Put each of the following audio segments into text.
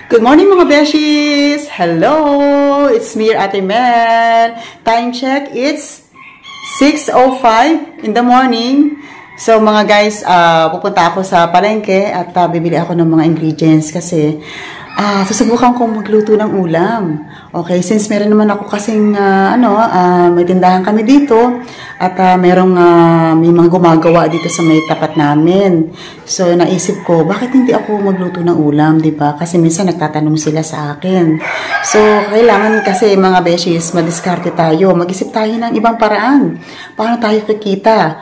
Good morning mga beshies! Hello! It's me, Ate Mel. Time check, it's 6:05 in the morning. So mga guys, pupunta ako sa palengke at bibili ako ng mga ingredients kasi susubukan kong magluto ng ulam. Okay, since meron naman ako kasing may tindahan kami dito at may mga gumagawa dito sa may tapat namin. So naisip ko, bakit hindi ako magluto ng ulam, 'di ba? Kasi minsan nagtatanong sila sa akin. So kailangan kasi mga beshies, madiskarte tayo, mag-isip tayo ng ibang paraan. Paano tayo kikita?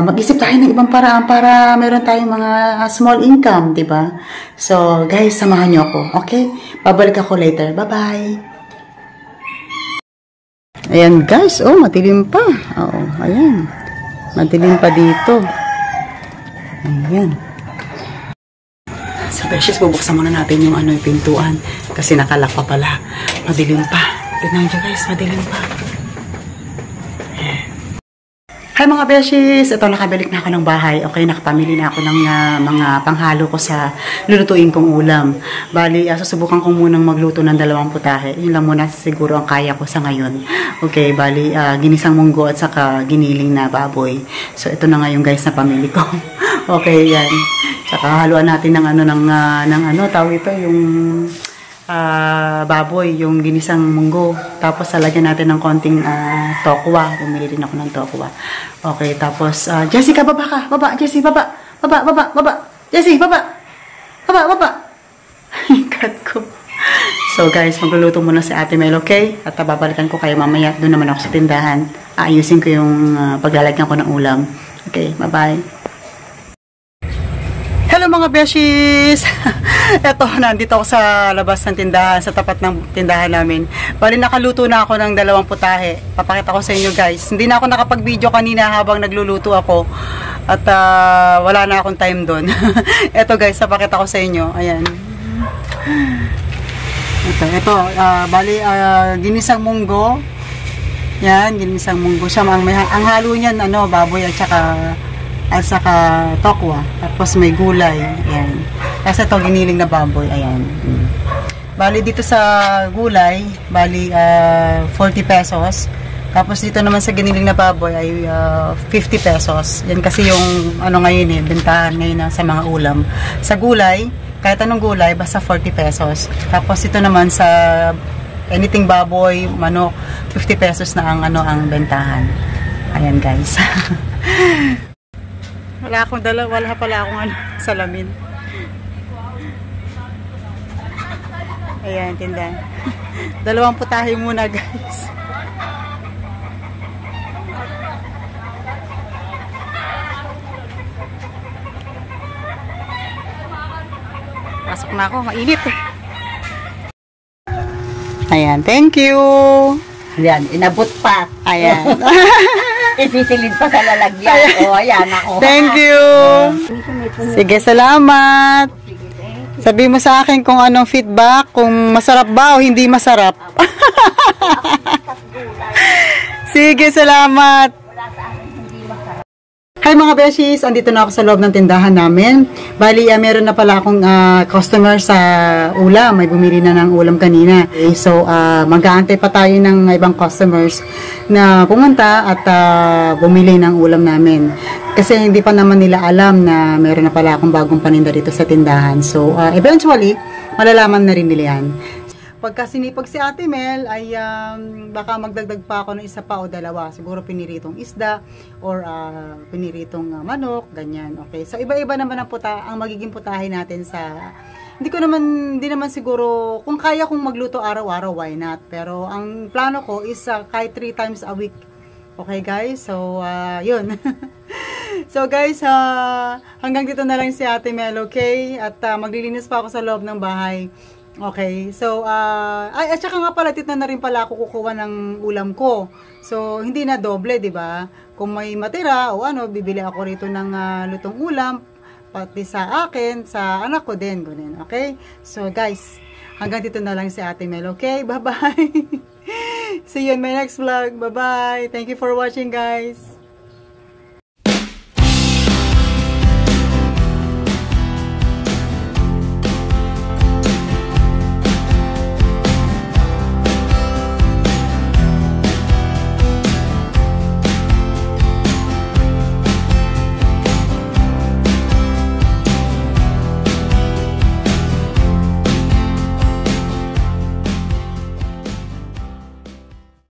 Mag-isip tayo ng ibang paraan para meron tayong mga small income, di ba? So, guys, samahan niyo ako, okay? Babalik ako later. Bye-bye! Ayan, guys. Oh, madilim pa. Oo, ayan. Madilim pa dito. Ayan. So, beshes, bubuksan muna natin yung yung pintuan. Kasi nakalak pa pala. Madilim pa. Tignan nyo, guys. Madilim pa. Hi mga beshies! Ito, nakabalik na ako ng bahay. Okay, nakapamili na ako ng mga panghalo ko sa lulutuin kong ulam. Bali, susubukan ko munang magluto ng 2 putahe. Yun lang muna siguro ang kaya ko sa ngayon. Okay, bali, ginisang munggo at saka giniling na baboy. So, ito na nga yung guys na pamili ko. Okay, yan. Saka haluan natin ng tawag ito, yung baboy, yung ginisang munggo. Tapos lalagyan natin ng konting tokwa. Bumili rin ako ng tokwa. Okay, tapos Jessie, baba ka. Baba, Jessie, baba. Baba, baba, baba. Jessie, baba. Baba, baba. Cut ko. So guys, magluluto muna si Ate Mel, okay? At babalikan ko kayo mamaya. Doon naman ako sa tindahan. Ayusin ko yung paglalagyan ko ng ulam. Okay, bye-bye. Hello mga beshies! Eto, nandito ako sa labas ng tindahan, sa tapat ng tindahan namin. Bali, nakaluto na ako ng 2 putahe. Papakita ko sa inyo guys. Hindi na ako nakapag-video kanina habang nagluluto ako. At wala na akong time doon. Eto guys, papakita ko sa inyo. Ayan. Ito, bali, ginisang munggo. Yan, ginisang munggo. Siya, ang halo niyan, baboy at saka tokwa. Tapos may gulay. Ayan. Tapos ito, giniling na baboy. Ayan. Bali, dito sa gulay, bali, 40 pesos. Tapos dito naman sa giniling na baboy ay 50 pesos. Yan kasi yung, ngayon bentahan ngayon sa mga ulam. Sa gulay, kahit anong gulay, basta 40 pesos. Tapos ito naman sa anything baboy, manok, 50 pesos na ang bentahan. Ayan, guys. Wala pala akong salamin. Ayan, tindahan. 2 putahe muna, guys. Pasok na ako, mainit. Ayan, thank you. Ayan, inabot pa. Ayan. Ipisilid pa sa lalagyan. O, ayan ako. Thank you. Sige, salamat. Sabi mo sa akin kung anong feedback, kung masarap ba o hindi masarap. Sige, salamat. Hi mga beshies, andito na ako sa loob ng tindahan namin. Bali, meron na pala akong customer sa ulam. May bumili na ng ulam kanina. Okay, so, mag-aantay pa tayo ng ibang customers na pumunta at bumili ng ulam namin. Kasi hindi pa naman nila alam na meron na pala akong bagong paninda dito sa tindahan. So, eventually, malalaman na rin nila yan. Pagka sinipag si Ate Mel ay baka magdagdag pa ako ng 1 pa o 2. Siguro piniritong isda or piniritong manok, ganyan. Okay. So iba-iba naman ang magiging putahe natin sa hindi naman siguro kung kaya kong magluto araw-araw, why not? Pero ang plano ko is kahit 3 times a week. Okay guys? So yun. So guys, hanggang dito na lang si Ate Mel, okay? At maglilinis pa ako sa loob ng bahay. Okay, so, at saka nga pala, tito na rin pala ako kukuha ng ulam ko. So, hindi na doble, di ba? Kung may matira o bibili ako rito ng lutong ulam, pati sa akin, sa anak ko din, ganun, okay? So, guys, hanggang dito na lang si Ate Mel, okay? Bye-bye! See you in my next vlog. Bye-bye! Thank you for watching, guys!